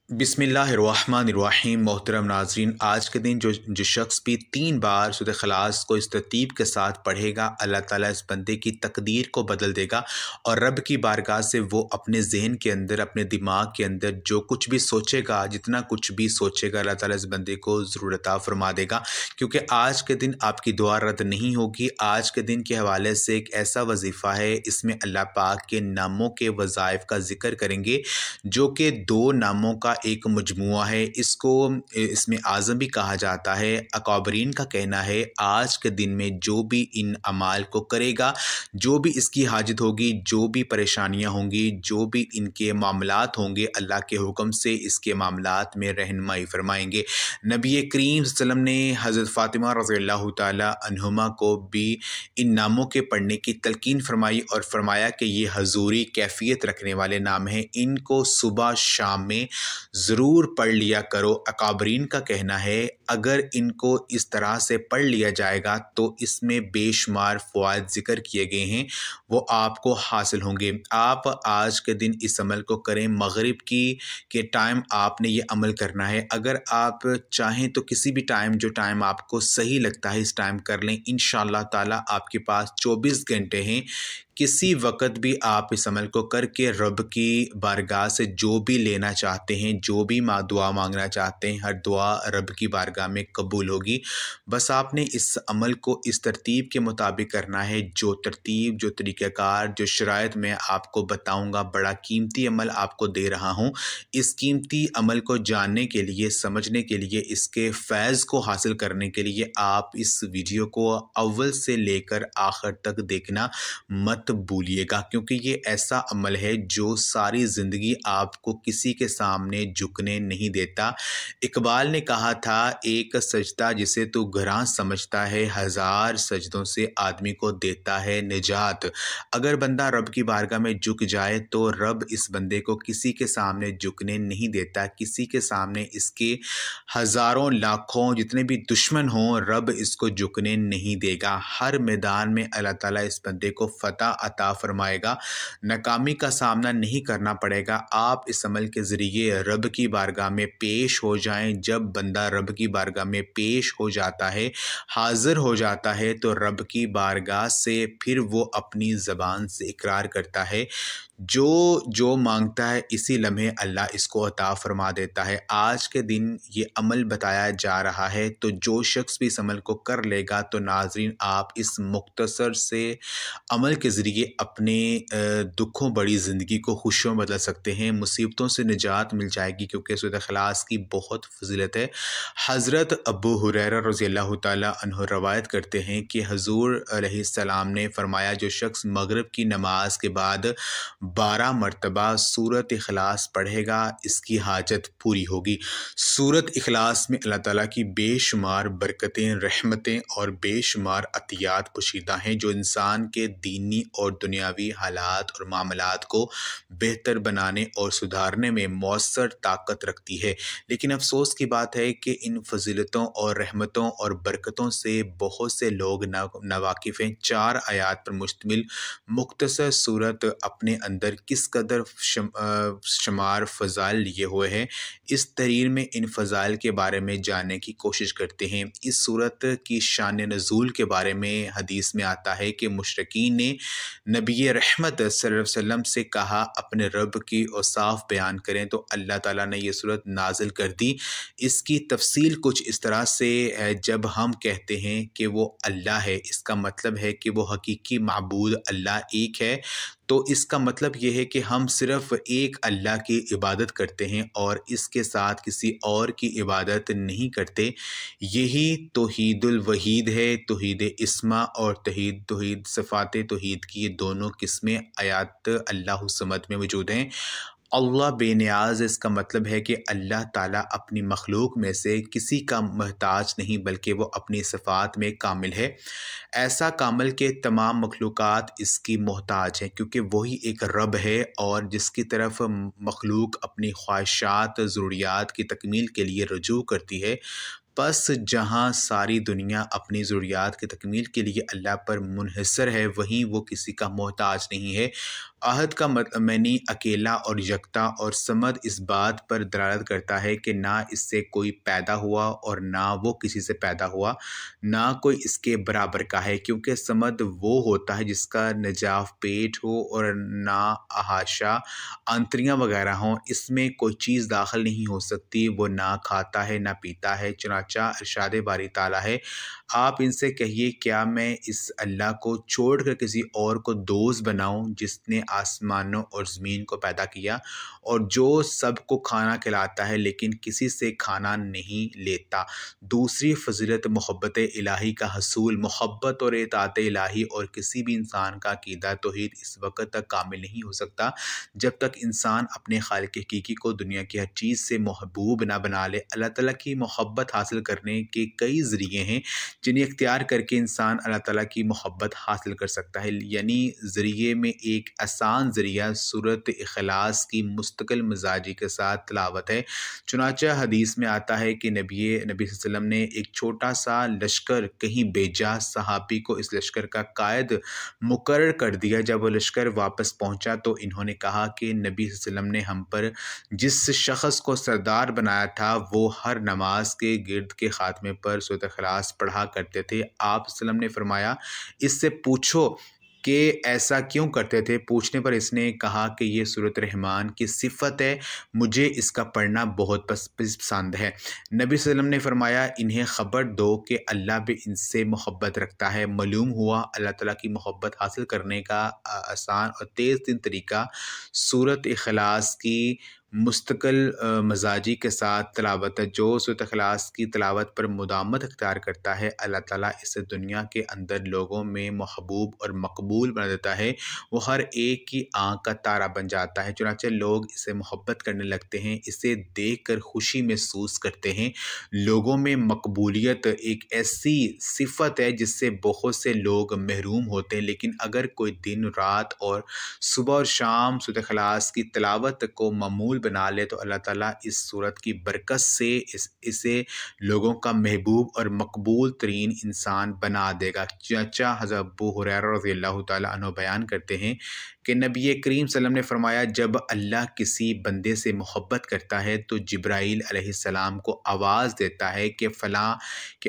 बिस्मिल्लाहिर्रहमानिर्रहीम। मोहतरम नाज़रीन, आज के दिन जो शख्स भी 3 बार सूरह इखलास को इस तरतीब के साथ पढ़ेगा, अल्लाह ताला इस बंदे की तकदीर को बदल देगा और रब की बारगाह से वो अपने ज़हन के अंदर, अपने दिमाग के अंदर जो कुछ भी सोचेगा, जितना कुछ भी सोचेगा, अल्लाह ताला इस बंदे को ज़रूर अता फ़रमा देगा। क्योंकि आज के दिन आपकी दुआ रद्द नहीं होगी। आज के दिन के हवाले से एक ऐसा वजीफ़ा है, इसमें अल्लाह पाक के नामों के वज़ाइफ़ का ज़िक्र करेंगे, जो कि 2 नामों का एक मजमुआ है। इसको इसमें आज़म भी कहा जाता है। अकाबरीन का कहना है, आज के दिन में जो भी इन अमाल को करेगा, जो भी इसकी हाजत होगी, जो भी परेशानियां होंगी, जो भी इनके मामलात होंगे, अल्लाह के हुक्म से इसके मामलात में रहनुमाई फरमाएंगे। नबी करीम सल्लल्लाहु अलैहि वसल्लम ने हज़रत फ़ातिमा रज़ियल्लाहु ताला अन्हुमा को भी इन नामों के पढ़ने की तलकीन फरमाई और फरमाया कि ये हजूरी कैफियत रखने वाले नाम हैं, इनको सुबह शाम में ज़रूर पढ़ लिया करो। अकाबरीन का कहना है, अगर इनको इस तरह से पढ़ लिया जाएगा तो इसमें बेशुमार फ़वाइद ज़िक्र किए गए हैं, वो आपको हासिल होंगे। आप आज के दिन इस अमल को करें। मगरिब के टाइम आपने ये अमल करना है। अगर आप चाहें तो किसी भी टाइम, जो टाइम आपको सही लगता है, इस टाइम कर लें। इंशाअल्लाह ताला आपके पास 24 घंटे हैं। किसी वक़्त भी आप इस अमल को करके रब की बारगाह से जो भी लेना चाहते हैं, जो भी दुआ मांगना चाहते हैं, हर दुआ रब की बारगाह में कबूल होगी। बस आपने इस अमल को इस तरतीब के मुताबिक करना है। जो तरतीब, जो तरीक़ाकार, जो शराइत मैं आपको बताऊँगा, बड़ा कीमती अमल आपको दे रहा हूँ। इस कीमती अमल को जानने के लिए, समझने के लिए, इसके फैज़ को हासिल करने के लिए आप इस वीडियो को अव्वल से लेकर आखिर तक देखना मत भूलिएगा, क्योंकि ये ऐसा अमल है जो सारी ज़िंदगी आपको किसी के सामने झुकने नहीं देता। इकबाल ने कहा था, एक सजदा जिसे तू घरां समझता है, 1000 सजदों से आदमी को देता है निजात। अगर बंदा रब की बारगाह में झुक जाए तो रब इस बंदे को किसी के सामने झुकने नहीं देता। किसी के सामने इसके हज़ारों लाखों जितने भी दुश्मन हों, रब इसको झुकने नहीं देगा। हर मैदान में अल्लाह ताला इस बंदे को फ़तह अता फरमाएगा। नाकामी का सामना नहीं करना पड़ेगा। आप इस अमल के ज़रिए रब की बारगाह में पेश हो जाएं। जब बंदा रब की बारगाह में पेश हो जाता है, हाज़िर हो जाता है, तो रब की बारगाह से फिर वो अपनी ज़बान से इकरार करता है। जो मांगता है, इसी लम्हे अल्लाह इसको अता फरमा देता है। आज के दिन ये अमल बताया जा रहा है, तो जो शख्स भी इस अमल को कर लेगा, तो नाज़रीन आप इस मुख्तसर से अमल के ज़रिए अपने दुखों भरी ज़िंदगी को खुशियों में बदल सकते हैं। मुसीबतों से निजात मिल जाएगी, क्योंकि सूरह इखलास की बहुत फजीलत है। हज़रत अबू हुरैरा रज़ियल्लाहु ताला अन्हु रवायत करते हैं कि हुज़ूर अलैहिस्सलाम ने फरमाया, जो शख्स मगरिब की नमाज के बाद 12 मरतबा सूरत इखलास पढ़ेगा, इसकी हाजत पूरी होगी। सूरत इखलास में अल्लाह ताला की बेशुमार बरकतें, रहमतें और बेशुमार अतियात पोशीदा हैं, जो इंसान के दीनी और दुनियावी हालात और मामलात को बेहतर बनाने और सुधारने में मौसर ताकत रखती है। लेकिन अफसोस की बात है कि इन फजीलतों और रहमतों और बरकतों से बहुत से लोग नावाकिफ़ हैं। 4 आयात पर मुश्तमिल मुख्तसर सूरत अपने अंदर किस कदर शुमार फ़ज़ाइल लिए हुए हैं, इस तहरीर में इन फ़ज़ाइल के बारे में जानने की कोशिश करते हैं। इस सूरत की शान नुज़ूल के बारे में हदीस में आता है कि मुशरिकीन ने नबी रहमत सल्लल्लाहु अलैहि वसल्लम से कहा, अपने रब की औसाफ़ बयान करें, तो अल्लाह ताला ने यह सूरत नाजिल कर दी। इसकी तफसील कुछ इस तरह से है, जब हम कहते हैं कि वो अल्लाह है, इसका मतलब है कि वो हकीकी माबूद अल्लाह एक है। तो इसका मतलब ये है कि हम सिर्फ़ एक अल्लाह की इबादत करते हैं और इसके साथ किसी और की इबादत नहीं करते। यही तौहीदुल वहीद है। तौहीद इस्मा और तौहीद सिफ़ात तौहीद की ये दोनों किस्में आयात अल्लाहु समद में मौजूद हैं। अल्लाह बेनियाज़, इसका मतलब है कि अल्लाह ताला अपनी मखलूक में से किसी का मोहताज नहीं, बल्कि वो अपनी सिफ़ात में कामिल है। ऐसा कामिल के तमाम मखलूक़ात इसकी मोहताज हैं, क्योंकि वही एक रब है और जिसकी तरफ मखलूक अपनी ख्वाहिशात, ज़रूरियात की तकमील के लिए रुजू करती है। बस जहाँ सारी दुनिया अपनी ज़रूरियात की तकमील के लिए अल्लाह पर मुनहसर है, वहीं वो किसी का मोहताज नहीं है। अहद का मैनी अकेला और यकता और समद इस बात पर दलालत करता है कि ना इससे कोई पैदा हुआ और ना वो किसी से पैदा हुआ, ना कोई इसके बराबर का है, क्योंकि समद वो होता है जिसका नजाफ पेट हो और ना अहाशा आंतड़ियाँ वगैरह हों, इसमें कोई चीज़ दाखिल नहीं हो सकती, वो ना खाता है ना पीता है। चुनाचा इरशाद बारी ताला है, आप इनसे कहिए क्या मैं इस अल्लाह को छोड़कर किसी और को दोस्त बनाऊं जिसने आसमानों और ज़मीन को पैदा किया और जो सबको खाना खिलाता है लेकिन किसी से खाना नहीं लेता। दूसरी फ़ज़ीलत मोहब्बत इलाही का हसूल, मोहब्बत और इताअत इलाही और किसी भी इंसान का अक़ीदा तौहीद इस वक़्त तक कामिल नहीं हो सकता जब तक इंसान अपने खालिक हकीकी को दुनिया की हर चीज़ से महबूब ना बना ले। अल्लाह ताला की मोहब्बत हासिल करने के कई ज़रिए हैं जिन्हें इख्तियार करके इंसान अल्लाह ताला की मोहब्बत हासिल कर सकता है। यानी ज़रिए में एक आसान ज़रिया सूरत इखलास की मुस्तकिल मिजाजी के साथ तिलावत है। चुनांचे हदीस में आता है कि नबी वसल्लम ने एक छोटा सा लश्कर कहीं भेजा, सहाबी को इस लश्कर का कायद मुकर्रर कर दिया। जब वो लश्कर वापस पहुंचा तो इन्होंने कहा कि नबी वसल्लम ने हम पर जिस शख्स को सरदार बनाया था वो हर नमाज के गिर्द के ख़ात्मे पर सूरत इखलास पढ़ा करते थे। आप वसल्लम ने फरमाया, इससे पूछो कि ऐसा क्यों करते थे। पूछने पर इसने कहा कि ये सूरत रहमान की सिफ़त है, मुझे इसका पढ़ना बहुत पसंद है। नबी वसल्लम ने फरमाया, इन्हें ख़बर दो कि अल्लाह भी इनसे मोहब्बत रखता है। मालूम हुआ अल्लाह ताला की मोहब्बत हासिल करने का आसान और तेज़ तरीन तरीका सूरत इखलास की मुस्तकिल मजाजी के साथ तिलावत है। जो सूरत इखलास की तिलावत पर मुदामत इख्तियार करता है, अल्लाह ताला इसे दुनिया के अंदर लोगों में महबूब और मकबूल बना देता है। वो हर एक की आँख का तारा बन जाता है। चुनांचे लोग इसे मोहब्बत करने लगते हैं, इसे देख कर खुशी महसूस करते हैं। लोगों में मकबूलियत एक ऐसी सिफ़त है जिससे बहुत से लोग महरूम होते हैं, लेकिन अगर कोई दिन रात और सुबह और शाम सूरत इखलास की तिलावत को मामूल बना ले तो अल्लाह ताला इस सूरत की बरकत से इसे लोगों का महबूब और मकबूल तरीन इंसान बना देगा। चाचा हज़रत अबू हुरैरा रज़ियल्लाहु ताला अन्हु बयान करते हैं कि नबी करीम सल्लल्लाहु अलैहि वसल्लम ने फरमाया, जब अल्लाह किसी बंदे से मोहब्बत करता है तो जिब्राईल अलैहिस्सलाम को आवाज़ देता है कि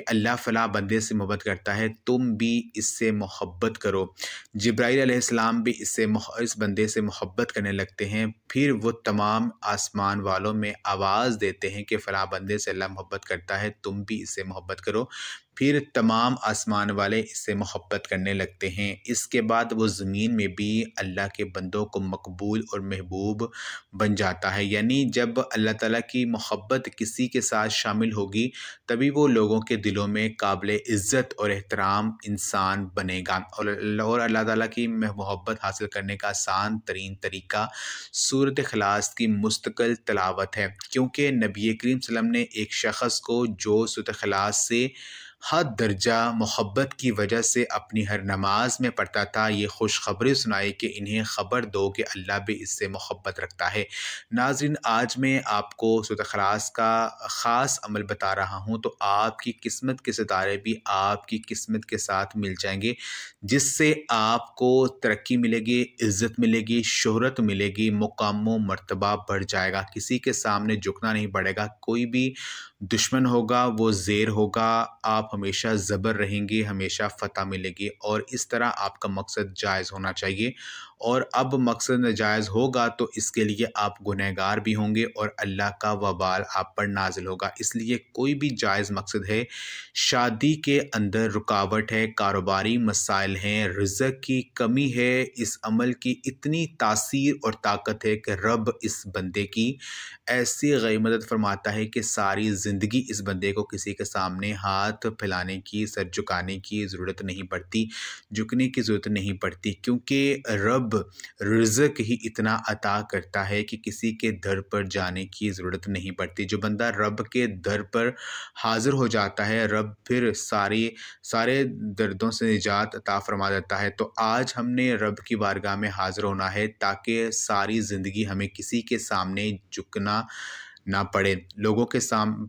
अल्लाह फ़लाँ बंदे से मोहब्बत करता है, तुम भी इससे मोहब्बत करो। जिब्राईल अलैहिस्सलाम भी इस बंदे से मोहब्बत करने लगते हैं। फिर वो तमाम आसमान वालों में आवाज़ देते हैं कि फ़लाँ बंदे से अल्लाह मोहब्बत करता है, तुम भी इससे मोहब्बत करो। फिर तमाम आसमान वाले इससे मोहब्बत करने लगते हैं। इसके बाद वो ज़मीन में भी अल्लाह के बंदों को मकबूल और महबूब बन जाता है। यानी जब अल्लाह ताला की मोहब्बत किसी के साथ शामिल होगी तभी वो लोगों के दिलों में काबिल इज़्ज़त और एहतराम इंसान बनेगा। और अल्लाह ताला की मोहब्बत हासिल करने का आसान तरीन तरीका सूरत इखलास की मुस्तकिल तिलावत है, क्योंकि नबी करीम सल्लल्लाहु अलैहि वसल्लम ने एक शख्स को जो सूरत इखलास से हद दर्जा मोहब्बत की वजह से अपनी हर नमाज में पढ़ता था, ये खुशखबरी सुनाई कि इन्हें ख़बर दो कि अल्लाह भी इससे मोहब्बत रखता है। नाज़रीन, आज मैं आपको सूरत इखलास का ख़ास अमल बता रहा हूँ, तो आपकी किस्मत के सितारे भी आपकी किस्मत के साथ मिल जाएंगे, जिससे आपको तरक्की मिलेगी, इज़्ज़त मिलेगी, शोहरत मिलेगी, मुकाम मर्तबा बढ़ जाएगा। किसी के सामने झुकना नहीं पड़ेगा, कोई भी दुश्मन होगा वो ज़ेर होगा, आप हमेशा ज़बर रहेंगे, हमेशा फ़तह मिलेगी। और इस तरह आपका मकसद जायज़ होना चाहिए। और अब मकसद नाजायज़ होगा तो इसके लिए आप गुनहगार भी होंगे और अल्लाह का वबाल आप पर नाजिल होगा। इसलिए कोई भी जायज़ मकसद है, शादी के अंदर रुकावट है, कारोबारी मसाइल हैं, रिज़्क़ की कमी है, इस अमल की इतनी तासीर और ताकत है कि रब इस बंदे की ऐसी गई मदद फरमाता है कि सारी ज़िंदगी इस बंदे को किसी के सामने हाथ फैलाने की, सर झुकाने की ज़रूरत नहीं पड़ती, झुकने की ज़रूरत नहीं पड़ती, क्योंकि रब रिज़्क़ ही इतना अता करता है कि किसी के दर पर जाने की ज़रूरत नहीं पड़ती। जो बंदा रब के दर पर हाज़िर हो जाता है, रब फिर सारे दर्दों से निजात अता फरमा देता है। तो आज हमने रब की बारगाह में हाज़िर होना है ताकि सारी ज़िंदगी हमें किसी के सामने झुकना ना पड़े, लोगों के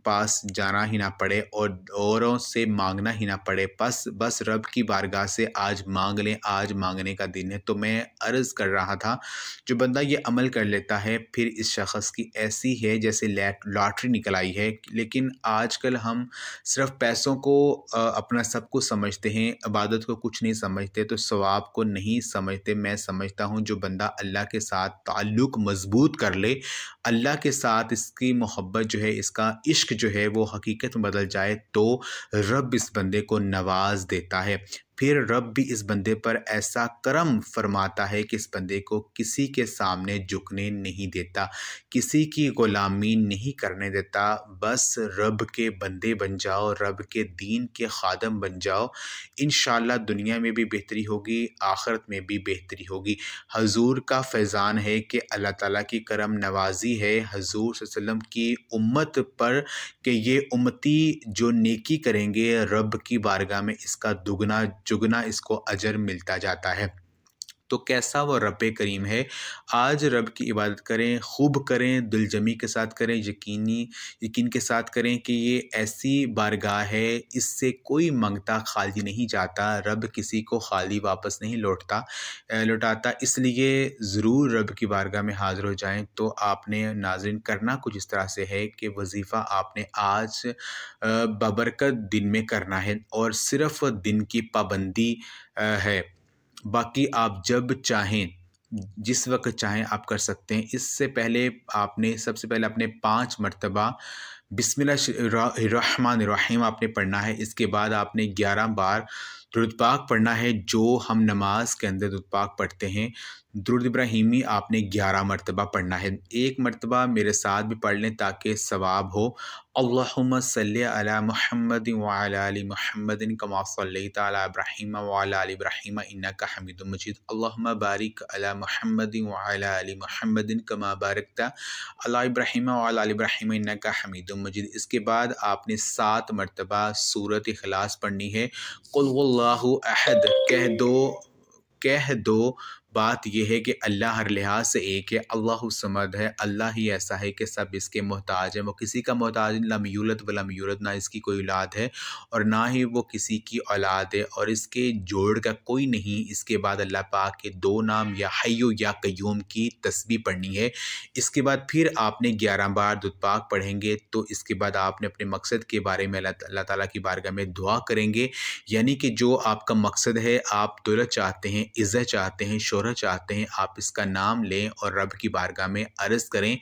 पास जाना ही ना पड़े और औरों से मांगना ही ना पड़े, बस रब की बारगाह से आज मांग लें, आज मांगने का दिन है। तो मैं अर्ज़ कर रहा था, जो बंदा ये अमल कर लेता है फिर इस शख़्स की ऐसी है जैसे लॉटरी निकल आई है। लेकिन आजकल हम सिर्फ़ पैसों को अपना सब कुछ समझते हैं, इबादत को कुछ नहीं समझते, तो सवाब को नहीं समझते। मैं समझता हूँ जो बंदा अल्लाह के साथ ताल्लुक़ मज़बूत कर ले, अल्लाह के साथ इसकी मोहब्बत जो है, इसका इश्क जो है वो हकीकत में बदल जाए, तो रब इस बंदे को नवाज़ देता है। फिर रब भी इस बंदे पर ऐसा करम फरमाता है कि इस बंदे को किसी के सामने झुकने नहीं देता, किसी की ग़ुलामी नहीं करने देता। बस रब के बंदे बन जाओ, रब के दीन के खादम बन जाओ, इंशाअल्लाह दुनिया में भी बेहतरी होगी, आखिरत में भी बेहतरी होगी। हजूर का फैज़ान है कि अल्लाह ताला की करम नवाज़ी है हजूर सल्लल्लाहु अलैहि वसल्लम की उम्मत पर कि ये उम्मती जो नेकी करेंगे रब की बारगाह में इसका दुगना चुगना इसको अजर मिलता जाता है। तो कैसा वो रब करीम है। आज रब की इबादत करें, खूब करें, दिलजमी के साथ करें, यकीन के साथ करें कि ये ऐसी बारगाह है, इससे कोई मंगता खाली नहीं जाता, रब किसी को खाली वापस नहीं लौटाता। इसलिए ज़रूर रब की बारगाह में हाज़िर हो जाएं। तो आपने नाज़रीन करना कुछ इस तरह से है कि वजीफ़ा आपने आज बबरकत दिन में करना है और सिर्फ़ दिन की पाबंदी है, बाकी आप जब चाहें, जिस वक़्त चाहें आप कर सकते हैं। इससे पहले आपने सबसे पहले अपने 5 मरतबा बिस्मिल्लाहिर्रहमानिर्रहीम आपने पढ़ना है। इसके बाद आपने 11 बार दुरूद पाक पढ़ना है, जो हम नमाज के अंदर दुरूद पाक पढ़ते हैं। दुरूद इब्राहीमी आपने 11 मरतबा पढ़ना है। एक मरतबा मेरे साथ भी पढ़ लें ताकि सवाब हो। अल्लाहुम्मा सल्लि अला मुहम्मदिन व अला आलि मुहम्मदिन कमा सल्लैता अला इब्राहीम व अला आलि इब्राहीम इन्नका हमीदुम मजीद। अल्लाहुम्मा बारिक अला मुहम्मदिन व अला आलि मुहम्मदिन कमा बारकता अला इब्राहीम व अला आलि इब्राहीम इन्नका हमीदुम मजीद। इसके बाद आपने 7 मरतबा सूरत इखलास पढ़नी है। कुल हुवल्लाहु अहद कह दो। बात यह है कि अल्लाह हर लिहाज से एक है, अल्लाहु समद है, अल्लाह ही ऐसा है कि सब इसके मोहताज हैं। वो किसी का मोहताज नहीं, लम यूलद व लम यूलद, ना इसकी कोई औलाद है और ना ही वो किसी की औलाद है और इसके जोड़ का कोई नहीं। इसके बाद अल्लाह पाक के 2 नाम या हय्यु या कय्यूम की तस्बीह पढ़नी है। इसके बाद फिर आपने 11 बार दुरूद पाक पढ़ेंगे। तो इसके बाद आपने अपने मकसद के बारे में अल्लाह ताला की बारगाह में दुआ करेंगे, यानी कि जो आपका मकसद है, आप दौलत चाहते हैं, इज़्ज़त चाहते हैं, शोहरत चाहते हैं, आप इसका नाम लें और रब की बारगाह में अर्ज़ करें,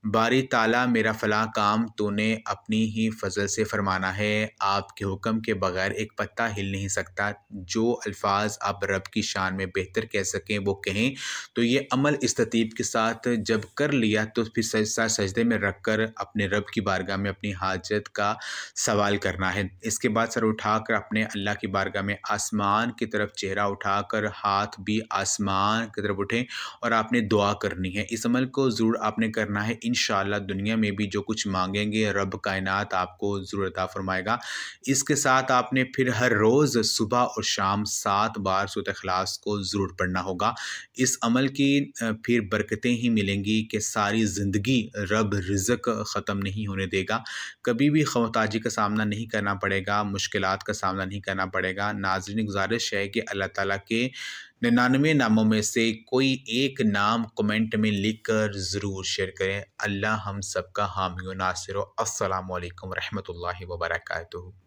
बारी ताला मेरा फ़लाँ काम तूने अपनी ही फ़ज़ल से फ़रमाना है, आपके हुक्म के बग़ैर एक पत्ता हिल नहीं सकता। जो अल्फ़ाज़ आप रब की शान में बेहतर कह सकें वो कहें। तो ये अमल इस तरतीब के साथ जब कर लिया तो फिर सजदे में रख कर अपने रब की बारगाह में अपनी हाजत का सवाल करना है। इसके बाद सर उठाकर अपने अल्लाह की बारगाह में आसमान की तरफ चेहरा उठाकर हाथ भी आसमान की तरफ उठें और आपने दुआ करनी है। इस अमल को ज़रूर आपने करना है। इंशाअल्लाह दुनिया में भी जो कुछ मांगेंगे रब कायनात आपको ज़रूर अता फरमाएगा। इसके साथ आपने फिर हर रोज़ सुबह और शाम 7 बार सूरत इखलास को ज़रूर पढ़ना होगा। इस अमल की फिर बरकतें ही मिलेंगी कि सारी ज़िंदगी रब रिज़्क ख़त्म नहीं होने देगा, कभी भी मोहताजी का सामना नहीं करना पड़ेगा, मुश्किलात का सामना नहीं करना पड़ेगा। नाज़रीन गुज़ारिश है कि अल्लाह ताला के 99 नामों में से कोई एक नाम कमेंट में लिख कर ज़रूर शेयर करें। अल्लाह हम सबका हामी व नासिर हो। अस्सलामु अलैकुम रहमतुल्लाहि व बरकातुहू।